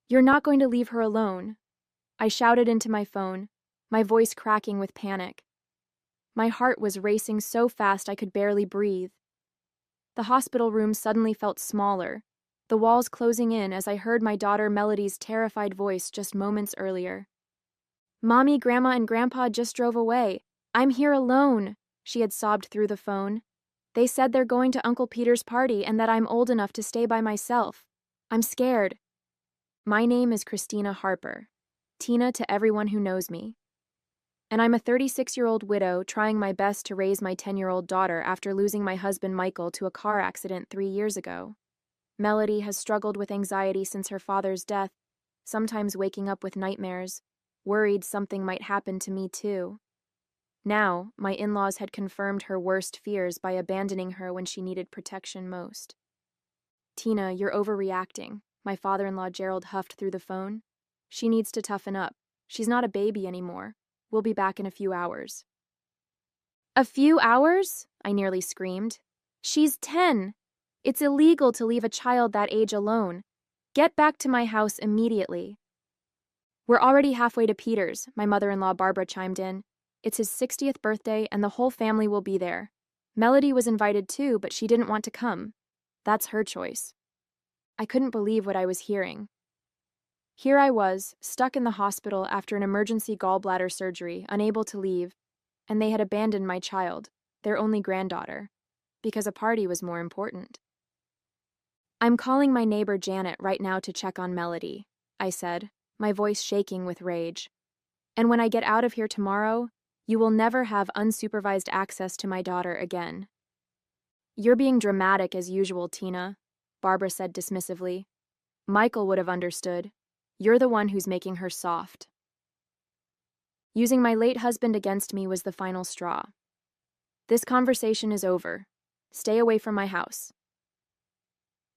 You're not going to leave her alone. I shouted into my phone, my voice cracking with panic. My heart was racing so fast I could barely breathe. The hospital room suddenly felt smaller, the walls closing in as I heard my daughter Melody's terrified voice just moments earlier. "Mommy, Grandma, and Grandpa just drove away. I'm here alone," she had sobbed through the phone. "They said they're going to Uncle Peter's party and that I'm old enough to stay by myself. I'm scared." My name is Christina Harper, Tina to everyone who knows me. And I'm a 36-year-old widow trying my best to raise my 10-year-old daughter after losing my husband Michael to a car accident 3 years ago. Melody has struggled with anxiety since her father's death, sometimes waking up with nightmares, worried something might happen to me too. Now, my in-laws had confirmed her worst fears by abandoning her when she needed protection most. "Tina, you're overreacting," my father-in-law Gerald huffed through the phone. "She needs to toughen up. She's not a baby anymore. We'll be back in a few hours." "A few hours?" I nearly screamed. "She's 10. It's illegal to leave a child that age alone. Get back to my house immediately." "We're already halfway to Peter's," my mother-in-law Barbara chimed in. "It's his 60th birthday and the whole family will be there. Melody was invited too, but she didn't want to come. That's her choice." I couldn't believe what I was hearing. Here I was, stuck in the hospital after an emergency gallbladder surgery, unable to leave, and they had abandoned my child, their only granddaughter, because a party was more important. "I'm calling my neighbor Janet right now to check on Melody," I said, my voice shaking with rage. "And when I get out of here tomorrow, you will never have unsupervised access to my daughter again." "You're being dramatic as usual, Tina," Barbara said dismissively. "Michael would have understood. You're the one who's making her soft." Using my late husband against me was the final straw. "This conversation is over. Stay away from my house."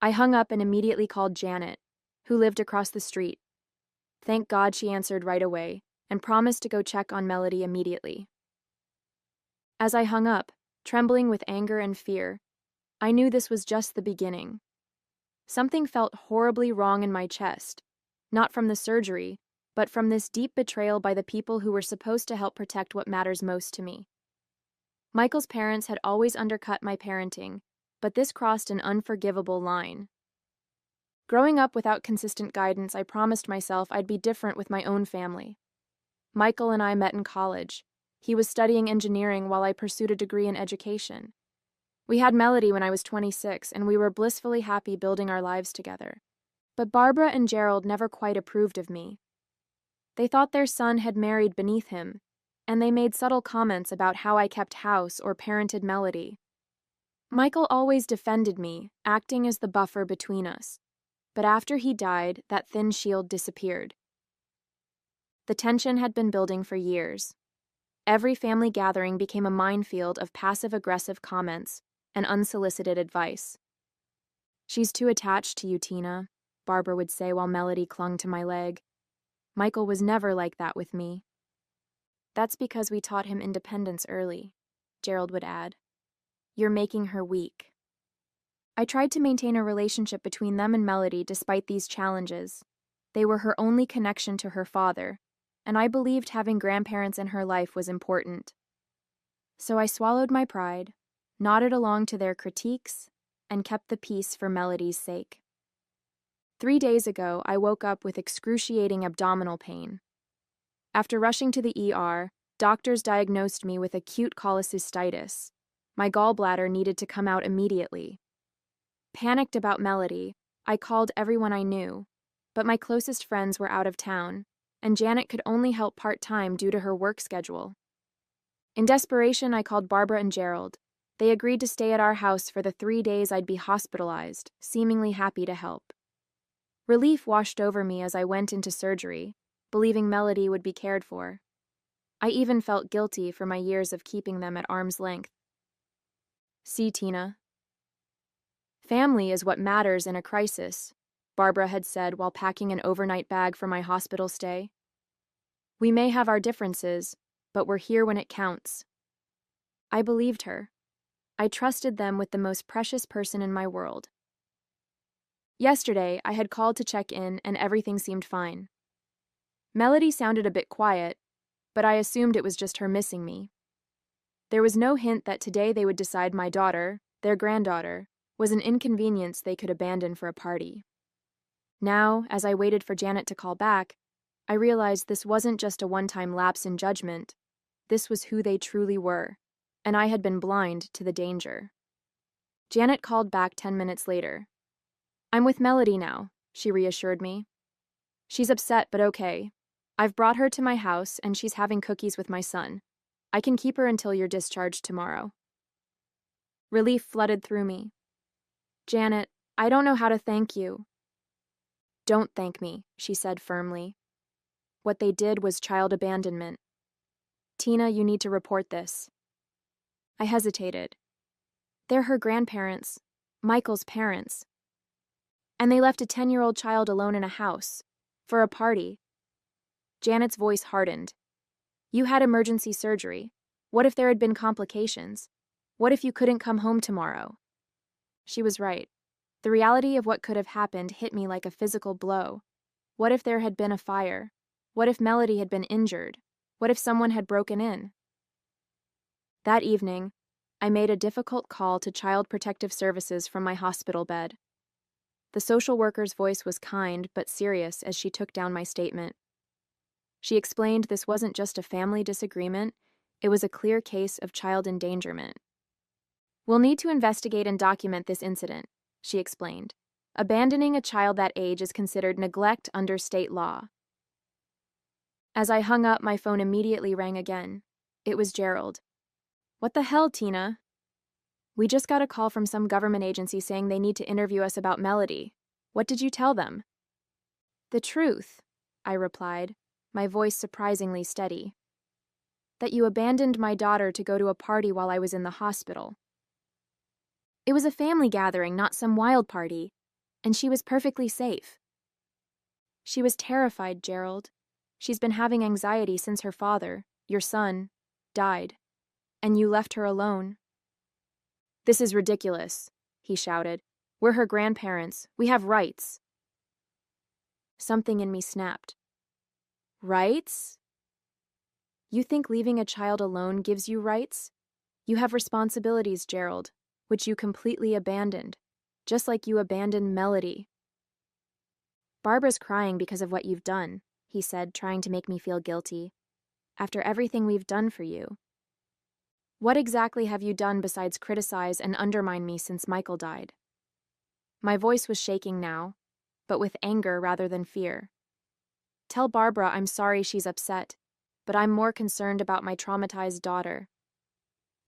I hung up and immediately called Janet, who lived across the street. Thank God she answered right away and promised to go check on Melody immediately. As I hung up, trembling with anger and fear, I knew this was just the beginning. Something felt horribly wrong in my chest, not from the surgery, but from this deep betrayal by the people who were supposed to help protect what matters most to me. Michael's parents had always undercut my parenting, but this crossed an unforgivable line. Growing up without consistent guidance, I promised myself I'd be different with my own family. Michael and I met in college. He was studying engineering while I pursued a degree in education. We had Melody when I was 26, and we were blissfully happy building our lives together. But Barbara and Gerald never quite approved of me. They thought their son had married beneath him, and they made subtle comments about how I kept house or parented Melody. Michael always defended me, acting as the buffer between us. But after he died, that thin shield disappeared. The tension had been building for years. Every family gathering became a minefield of passive-aggressive comments and unsolicited advice. "She's too attached to you, Tina," Barbara would say while Melody clung to my leg. "Michael was never like that with me." "That's because we taught him independence early," Gerald would add. "You're making her weak." I tried to maintain a relationship between them and Melody despite these challenges. They were her only connection to her father, and I believed having grandparents in her life was important. So I swallowed my pride, nodded along to their critiques, and kept the peace for Melody's sake. 3 days ago, I woke up with excruciating abdominal pain. After rushing to the ER, doctors diagnosed me with acute cholecystitis. My gallbladder needed to come out immediately. Panicked about Melody, I called everyone I knew, but my closest friends were out of town, and Janet could only help part-time due to her work schedule. In desperation, I called Barbara and Gerald. They agreed to stay at our house for the 3 days I'd be hospitalized, seemingly happy to help. Relief washed over me as I went into surgery, believing Melody would be cared for. I even felt guilty for my years of keeping them at arm's length. "See, Tina. Family is what matters in a crisis," Barbara had said while packing an overnight bag for my hospital stay. "We may have our differences, but we're here when it counts." I believed her. I trusted them with the most precious person in my world. Yesterday, I had called to check in and everything seemed fine. Melody sounded a bit quiet, but I assumed it was just her missing me. There was no hint that today they would decide my daughter, their granddaughter, was an inconvenience they could abandon for a party. Now, as I waited for Janet to call back, I realized this wasn't just a one-time lapse in judgment. This was who they truly were, and I had been blind to the danger. Janet called back 10 minutes later. "I'm with Melody now," she reassured me. "She's upset, but okay. I've brought her to my house, and she's having cookies with my son. I can keep her until you're discharged tomorrow." Relief flooded through me. "Janet, I don't know how to thank you." "Don't thank me," she said firmly. "What they did was child abandonment. Tina, you need to report this." I hesitated. They're her grandparents, Michael's parents. And they left a 10-year-old child alone in a house, for a party. Janet's voice hardened. "You had emergency surgery. What if there had been complications? What if you couldn't come home tomorrow?" She was right. The reality of what could have happened hit me like a physical blow. What if there had been a fire? What if Melody had been injured? What if someone had broken in? That evening, I made a difficult call to Child Protective Services from my hospital bed. The social worker's voice was kind but serious as she took down my statement. She explained this wasn't just a family disagreement, it was a clear case of child endangerment. "We'll need to investigate and document this incident," she explained. "Abandoning a child that age is considered neglect under state law." As I hung up, my phone immediately rang again. It was Gerald. "What the hell, Tina?" "We just got a call from some government agency saying they need to interview us about Melody. What did you tell them?" "The truth," I replied, my voice surprisingly steady. "That you abandoned my daughter to go to a party while I was in the hospital. It was a family gathering, not some wild party, and she was perfectly safe." "She was terrified, Gerald. She's been having anxiety since her father, your son, died. And you left her alone." "This is ridiculous," he shouted. "We're her grandparents. We have rights." Something in me snapped. "Rights? You think leaving a child alone gives you rights? You have responsibilities, Gerald, which you completely abandoned, just like you abandoned Melody." "Barbara's crying because of what you've done," he said, trying to make me feel guilty. "After everything we've done for you. What exactly have you done besides criticize and undermine me since Michael died?" My voice was shaking now, but with anger rather than fear. "Tell Barbara I'm sorry she's upset, but I'm more concerned about my traumatized daughter.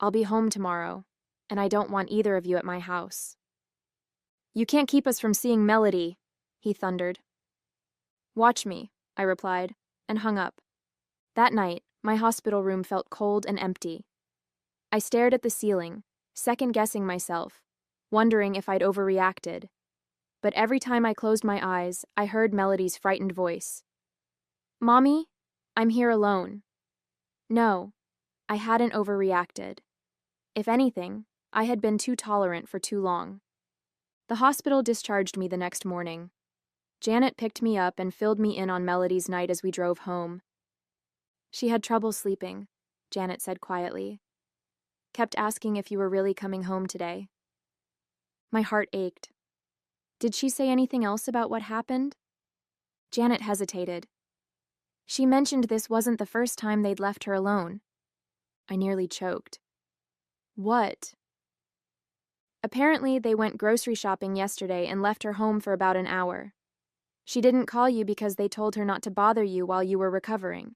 I'll be home tomorrow, and I don't want either of you at my house." "You can't keep us from seeing Melody," he thundered. "Watch me," I replied, and hung up. That night, my hospital room felt cold and empty. I stared at the ceiling, second-guessing myself, wondering if I'd overreacted. But every time I closed my eyes, I heard Melody's frightened voice. "Mommy, I'm here alone." No, I hadn't overreacted. If anything, I had been too tolerant for too long. The hospital discharged me the next morning. Janet picked me up and filled me in on Melody's night as we drove home. "She had trouble sleeping," Janet said quietly. "Kept asking if you were really coming home today." My heart ached. "Did she say anything else about what happened?" Janet hesitated. "She mentioned this wasn't the first time they'd left her alone." I nearly choked. "What?" "Apparently, they went grocery shopping yesterday and left her home for about an hour. She didn't call you because they told her not to bother you while you were recovering."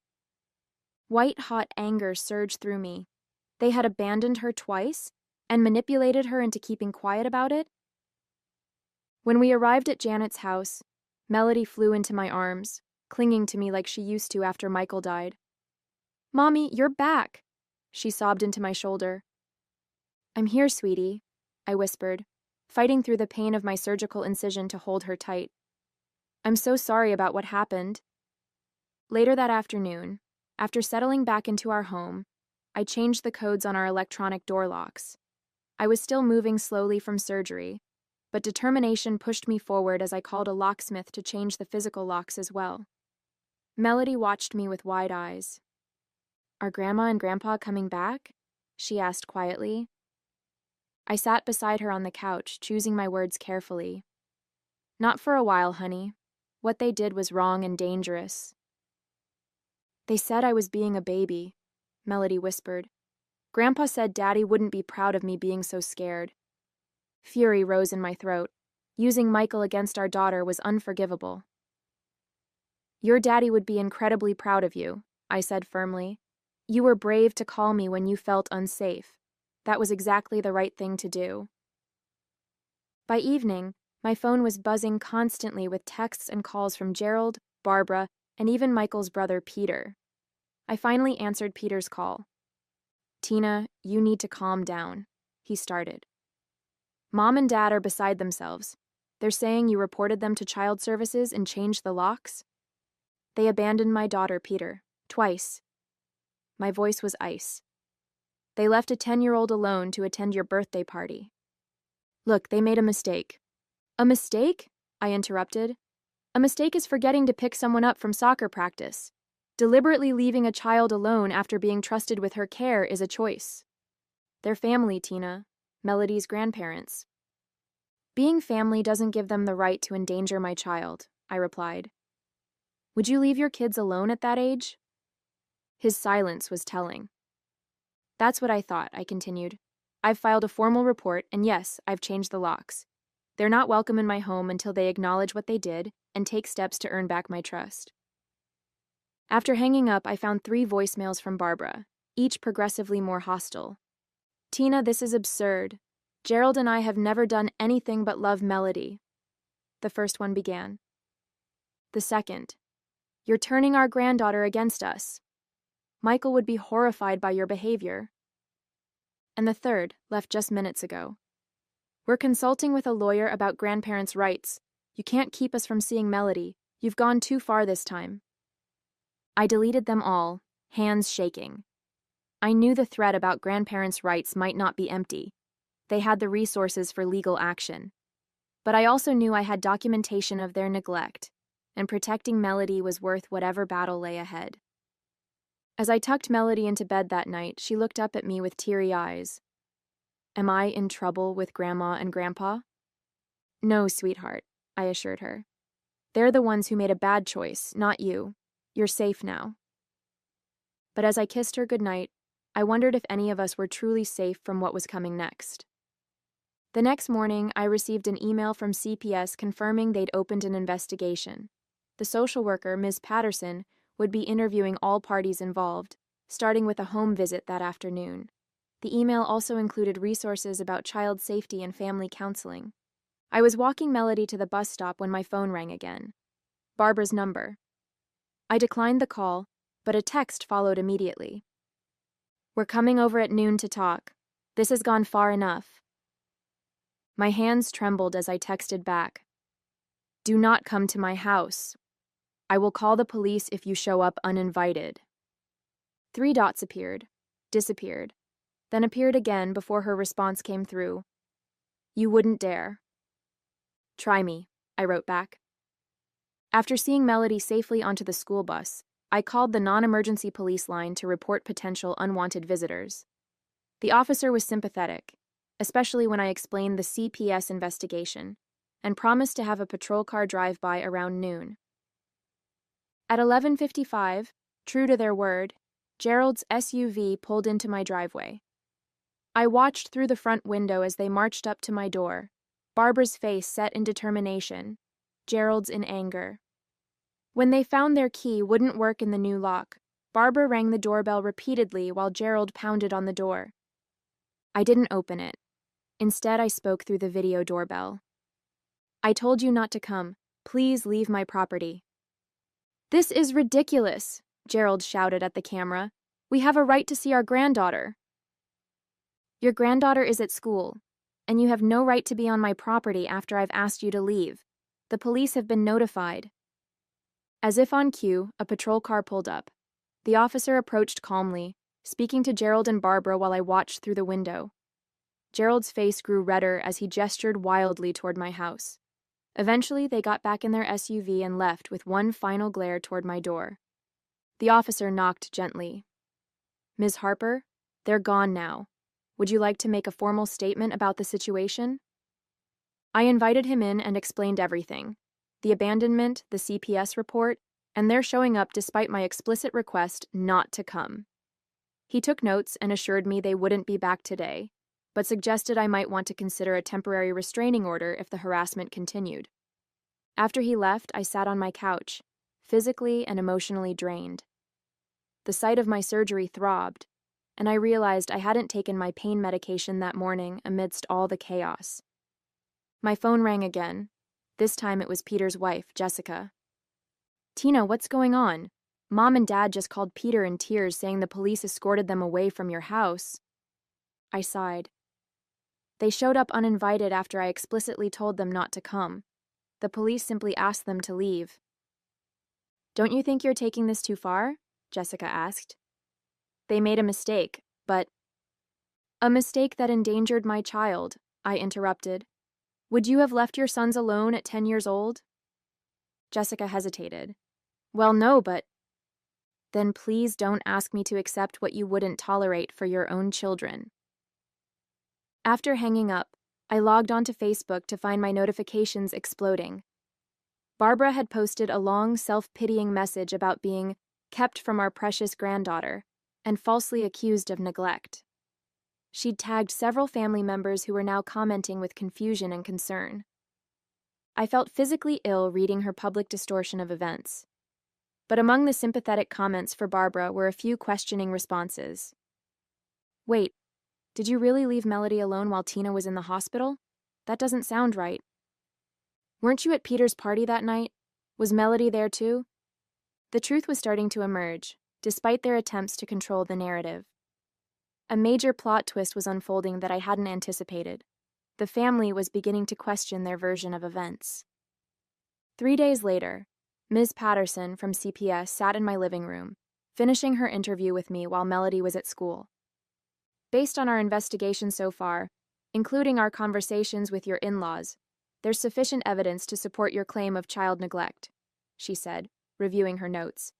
White-hot anger surged through me. They had abandoned her twice and manipulated her into keeping quiet about it? When we arrived at Janet's house, Melody flew into my arms, clinging to me like she used to after Michael died. "Mommy, you're back," she sobbed into my shoulder. "I'm here, sweetie," I whispered, fighting through the pain of my surgical incision to hold her tight. "I'm so sorry about what happened." Later that afternoon, after settling back into our home, I changed the codes on our electronic door locks. I was still moving slowly from surgery, but determination pushed me forward as I called a locksmith to change the physical locks as well. Melody watched me with wide eyes. "Are Grandma and Grandpa coming back?" she asked quietly. I sat beside her on the couch, choosing my words carefully. "Not for a while, honey. What they did was wrong and dangerous." "They said I was being a baby," Melody whispered. "Grandpa said Daddy wouldn't be proud of me being so scared." Fury rose in my throat. Using Michael against our daughter was unforgivable. "Your daddy would be incredibly proud of you," I said firmly. "You were brave to call me when you felt unsafe. That was exactly the right thing to do." By evening, my phone was buzzing constantly with texts and calls from Gerald, Barbara, and even Michael's brother Peter. I finally answered Peter's call. "Tina, you need to calm down," he started. "Mom and Dad are beside themselves. They're saying you reported them to child services and changed the locks?" "They abandoned my daughter, Peter, twice." My voice was ice. "They left a 10-year-old alone to attend your birthday party." "Look, they made a mistake." "A mistake?" I interrupted. "A mistake is forgetting to pick someone up from soccer practice. Deliberately leaving a child alone after being trusted with her care is a choice." "They're family, Tina. Melody's grandparents." "Being family doesn't give them the right to endanger my child," I replied. "Would you leave your kids alone at that age?" His silence was telling. "That's what I thought," I continued. "I've filed a formal report, and yes, I've changed the locks. They're not welcome in my home until they acknowledge what they did and take steps to earn back my trust." After hanging up, I found 3 voicemails from Barbara, each progressively more hostile. "Tina, this is absurd. Gerald and I have never done anything but love Melody." The first one began. The second, "You're turning our granddaughter against us. Michael would be horrified by your behavior." And the third, left just minutes ago. "We're consulting with a lawyer about grandparents' rights. You can't keep us from seeing Melody. You've gone too far this time." I deleted them all, hands shaking. I knew the threat about grandparents' rights might not be empty. They had the resources for legal action. But I also knew I had documentation of their neglect, and protecting Melody was worth whatever battle lay ahead. As I tucked Melody into bed that night, she looked up at me with teary eyes. "Am I in trouble with Grandma and Grandpa?" "No, sweetheart," I assured her. "They're the ones who made a bad choice, not you. You're safe now." But as I kissed her goodnight, I wondered if any of us were truly safe from what was coming next. The next morning, I received an email from CPS confirming they'd opened an investigation. The social worker, Ms. Patterson, would be interviewing all parties involved, starting with a home visit that afternoon. The email also included resources about child safety and family counseling. I was walking Melody to the bus stop when my phone rang again. Barbara's number. I declined the call, but a text followed immediately. "We're coming over at noon to talk. This has gone far enough." My hands trembled as I texted back. "Do not come to my house. I will call the police if you show up uninvited." 3 dots appeared, disappeared, then appeared again before her response came through. "You wouldn't dare." "Try me," I wrote back. After seeing Melody safely onto the school bus, I called the non-emergency police line to report potential unwanted visitors. The officer was sympathetic, especially when I explained the CPS investigation, and promised to have a patrol car drive by around noon. At 11:55, true to their word, Gerald's SUV pulled into my driveway. I watched through the front window as they marched up to my door, Barbara's face set in determination, Gerald's in anger. When they found their key wouldn't work in the new lock, Barbara rang the doorbell repeatedly while Gerald pounded on the door. I didn't open it. Instead, I spoke through the video doorbell. "I told you not to come. Please leave my property." "This is ridiculous," Gerald shouted at the camera. "We have a right to see our granddaughter." "Your granddaughter is at school, and you have no right to be on my property after I've asked you to leave. The police have been notified." As if on cue, a patrol car pulled up. The officer approached calmly, speaking to Gerald and Barbara while I watched through the window. Gerald's face grew redder as he gestured wildly toward my house. Eventually, they got back in their SUV and left with one final glare toward my door. The officer knocked gently. "Ms. Harper, they're gone now. Would you like to make a formal statement about the situation?" I invited him in and explained everything: the abandonment, the CPS report, and their showing up despite my explicit request not to come. He took notes and assured me they wouldn't be back today, but suggested I might want to consider a temporary restraining order if the harassment continued. After he left, I sat on my couch, physically and emotionally drained. The site of my surgery throbbed, and I realized I hadn't taken my pain medication that morning amidst all the chaos. My phone rang again. This time it was Peter's wife, Jessica. "Tina, what's going on? Mom and Dad just called Peter in tears saying the police escorted them away from your house." I sighed. "They showed up uninvited after I explicitly told them not to come. The police simply asked them to leave." "Don't you think you're taking this too far?" Jessica asked. "They made a mistake, but—" "A mistake that endangered my child," I interrupted. "Would you have left your sons alone at 10 years old?" Jessica hesitated. "Well, no, but—" "Then please don't ask me to accept what you wouldn't tolerate for your own children." After hanging up, I logged onto Facebook to find my notifications exploding. Barbara had posted a long, self-pitying message about being kept from our precious granddaughter and falsely accused of neglect. She'd tagged several family members who were now commenting with confusion and concern. I felt physically ill reading her public distortion of events. But among the sympathetic comments for Barbara were a few questioning responses. "Wait, did you really leave Melody alone while Tina was in the hospital? That doesn't sound right. Weren't you at Peter's party that night? Was Melody there too?" The truth was starting to emerge, despite their attempts to control the narrative. A major plot twist was unfolding that I hadn't anticipated. The family was beginning to question their version of events. 3 days later, Ms. Patterson from CPS sat in my living room, finishing her interview with me while Melody was at school. "Based on our investigation so far, including our conversations with your in-laws, there's sufficient evidence to support your claim of child neglect," she said, reviewing her notes.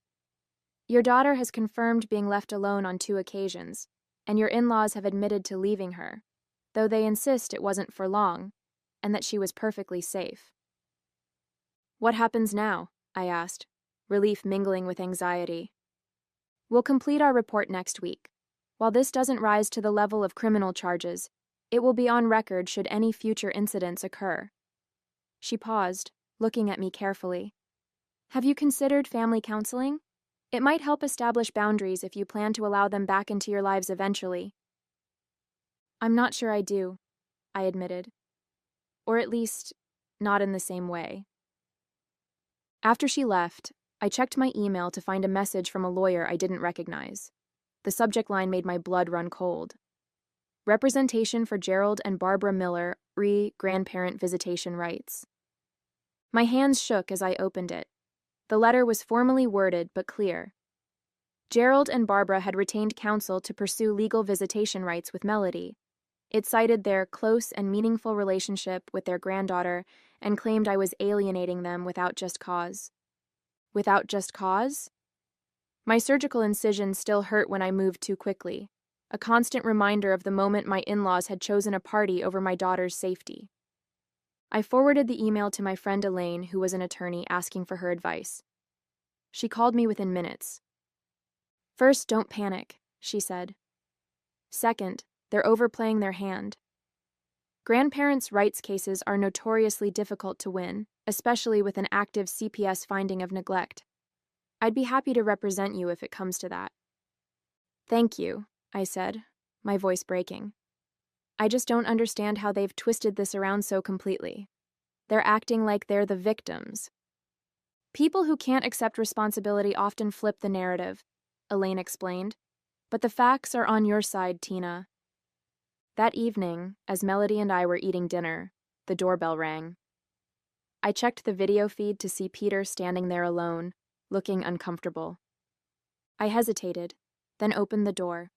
"Your daughter has confirmed being left alone on 2 occasions, and your in-laws have admitted to leaving her, though they insist it wasn't for long, and that she was perfectly safe." "What happens now?" I asked, relief mingling with anxiety. "We'll complete our report next week. While this doesn't rise to the level of criminal charges, it will be on record should any future incidents occur." She paused, looking at me carefully. "Have you considered family counseling? It might help establish boundaries if you plan to allow them back into your lives eventually." "I'm not sure I do," I admitted. "Or at least, not in the same way." After she left, I checked my email to find a message from a lawyer I didn't recognize. The subject line made my blood run cold. "Representation for Gerald and Barbara Miller, grandparent visitation rights." My hands shook as I opened it. The letter was formally worded but clear. Gerald and Barbara had retained counsel to pursue legal visitation rights with Melody. It cited their close and meaningful relationship with their granddaughter and claimed I was alienating them without just cause. Without just cause? My surgical incision still hurt when I moved too quickly, a constant reminder of the moment my in-laws had chosen a party over my daughter's safety. I forwarded the email to my friend Elaine, who was an attorney, asking for her advice. She called me within minutes. "First, don't panic," she said. "Second, they're overplaying their hand. Grandparents' rights cases are notoriously difficult to win, especially with an active CPS finding of neglect. I'd be happy to represent you if it comes to that." "Thank you," I said, my voice breaking. "I just don't understand how they've twisted this around so completely. They're acting like they're the victims." "People who can't accept responsibility often flip the narrative," Elaine explained. "But the facts are on your side, Tina." That evening, as Melody and I were eating dinner, the doorbell rang. I checked the video feed to see Peter standing there alone, looking uncomfortable. I hesitated, then opened the door.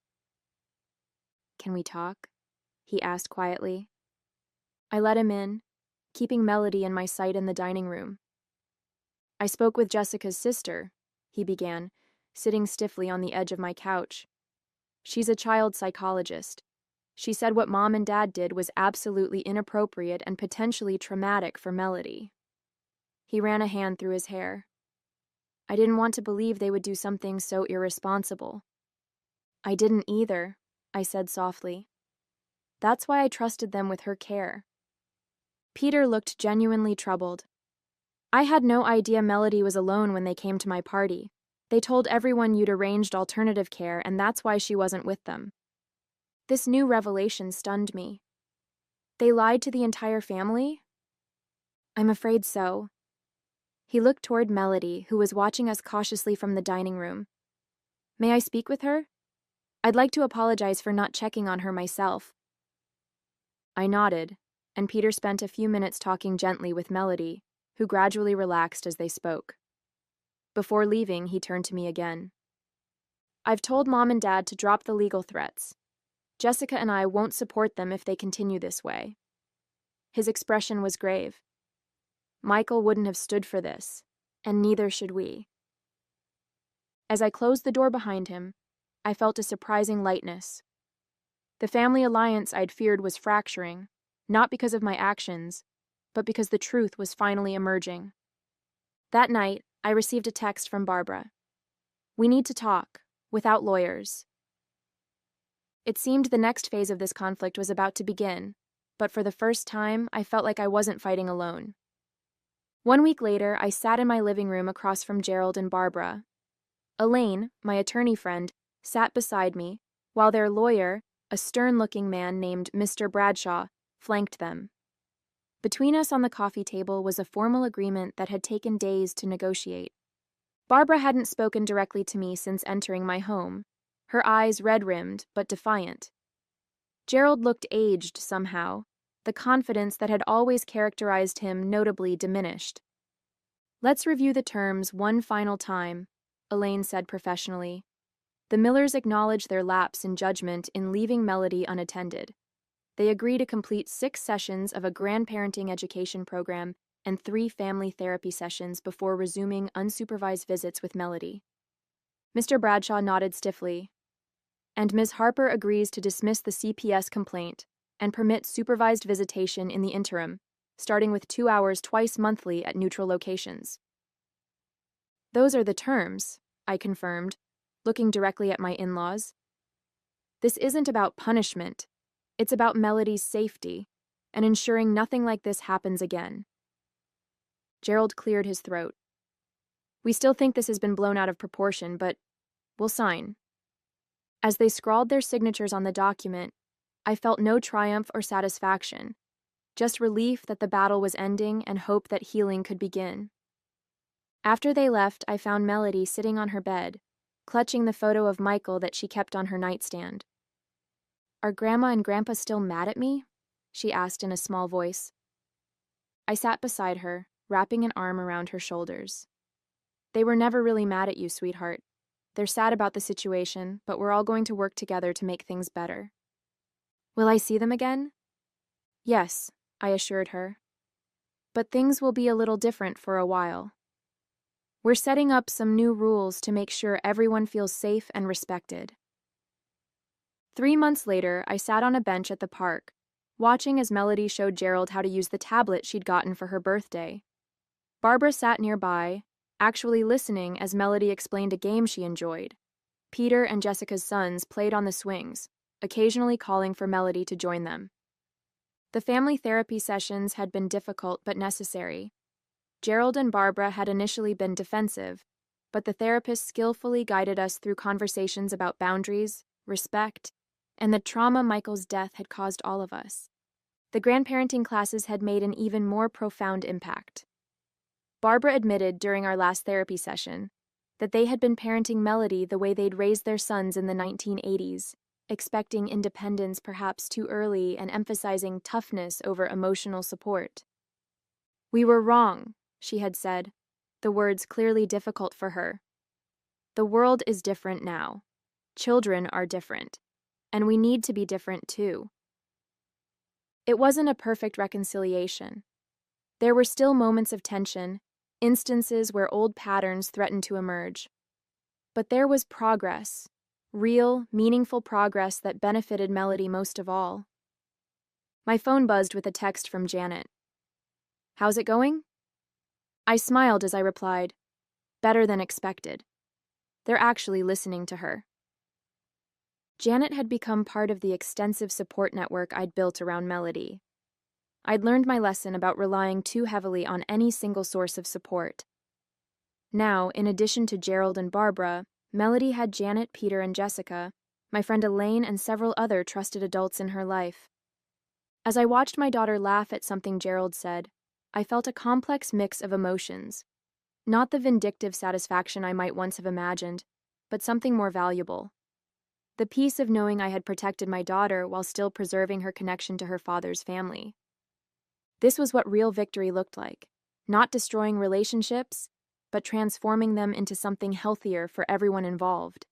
"Can we talk?" he asked quietly. I let him in, keeping Melody in my sight in the dining room. I spoke with Jessica's sister, he began, sitting stiffly on the edge of my couch. She's a child psychologist. She said what Mom and Dad did was absolutely inappropriate and potentially traumatic for Melody. He ran a hand through his hair. I didn't want to believe they would do something so irresponsible. I didn't either, I said softly. That's why I trusted them with her care. Peter looked genuinely troubled. I had no idea Melody was alone when they came to my party. They told everyone you'd arranged alternative care, and that's why she wasn't with them. This new revelation stunned me. They lied to the entire family? I'm afraid so. He looked toward Melody, who was watching us cautiously from the dining room. May I speak with her? I'd like to apologize for not checking on her myself. I nodded, and Peter spent a few minutes talking gently with Melody, who gradually relaxed as they spoke. Before leaving, he turned to me again. I've told Mom and Dad to drop the legal threats. Jessica and I won't support them if they continue this way. His expression was grave. Michael wouldn't have stood for this, and neither should we. As I closed the door behind him, I felt a surprising lightness. The family alliance I'd feared was fracturing, not because of my actions, but because the truth was finally emerging. That night, I received a text from Barbara. We need to talk, without lawyers. It seemed the next phase of this conflict was about to begin, but for the first time, I felt like I wasn't fighting alone. 1 week later, I sat in my living room across from Gerald and Barbara. Elaine, my attorney friend, sat beside me, while their lawyer, a stern-looking man named Mr. Bradshaw, flanked them. Between us on the coffee table was a formal agreement that had taken days to negotiate. Barbara hadn't spoken directly to me since entering my home, her eyes red-rimmed but defiant. Gerald looked aged somehow, the confidence that had always characterized him notably diminished. Let's review the terms one final time, Elaine said professionally. The Millers acknowledge their lapse in judgment in leaving Melody unattended. They agree to complete 6 sessions of a grandparenting education program and 3 family therapy sessions before resuming unsupervised visits with Melody. Mr. Bradshaw nodded stiffly. And Ms. Harper agrees to dismiss the CPS complaint and permit supervised visitation in the interim, starting with 2 hours twice monthly at neutral locations. Those are the terms, I confirmed, looking directly at my in-laws. This isn't about punishment. It's about Melody's safety and ensuring nothing like this happens again. Gerald cleared his throat. We still think this has been blown out of proportion, but we'll sign. As they scrawled their signatures on the document, I felt no triumph or satisfaction, just relief that the battle was ending and hope that healing could begin. After they left, I found Melody sitting on her bed, clutching the photo of Michael that she kept on her nightstand. Are Grandma and Grandpa still mad at me? She asked in a small voice. I sat beside her, wrapping an arm around her shoulders. They were never really mad at you, sweetheart. They're sad about the situation, but we're all going to work together to make things better. Will I see them again? Yes, I assured her. But things will be a little different for a while. We're setting up some new rules to make sure everyone feels safe and respected. 3 months later, I sat on a bench at the park, watching as Melody showed Gerald how to use the tablet she'd gotten for her birthday. Barbara sat nearby, actually listening as Melody explained a game she enjoyed. Peter and Jessica's sons played on the swings, occasionally calling for Melody to join them. The family therapy sessions had been difficult but necessary. Gerald and Barbara had initially been defensive, but the therapist skillfully guided us through conversations about boundaries, respect, and the trauma Michael's death had caused all of us. The grandparenting classes had made an even more profound impact. Barbara admitted during our last therapy session that they had been parenting Melody the way they'd raised their sons in the 1980s, expecting independence perhaps too early and emphasizing toughness over emotional support. We were wrong, she had said, the words clearly difficult for her. The world is different now. Children are different. And we need to be different too. It wasn't a perfect reconciliation. There were still moments of tension, instances where old patterns threatened to emerge. But there was progress, real, meaningful progress that benefited Melody most of all. My phone buzzed with a text from Janet. "How's it going?" I smiled as I replied, "Better than expected." They're actually listening to her. Janet had become part of the extensive support network I'd built around Melody. I'd learned my lesson about relying too heavily on any single source of support. Now, in addition to Gerald and Barbara, Melody had Janet, Peter, and Jessica, my friend Elaine, and several other trusted adults in her life. As I watched my daughter laugh at something Gerald said, I felt a complex mix of emotions. Not the vindictive satisfaction I might once have imagined, but something more valuable. The peace of knowing I had protected my daughter while still preserving her connection to her father's family. This was what real victory looked like, not destroying relationships, but transforming them into something healthier for everyone involved.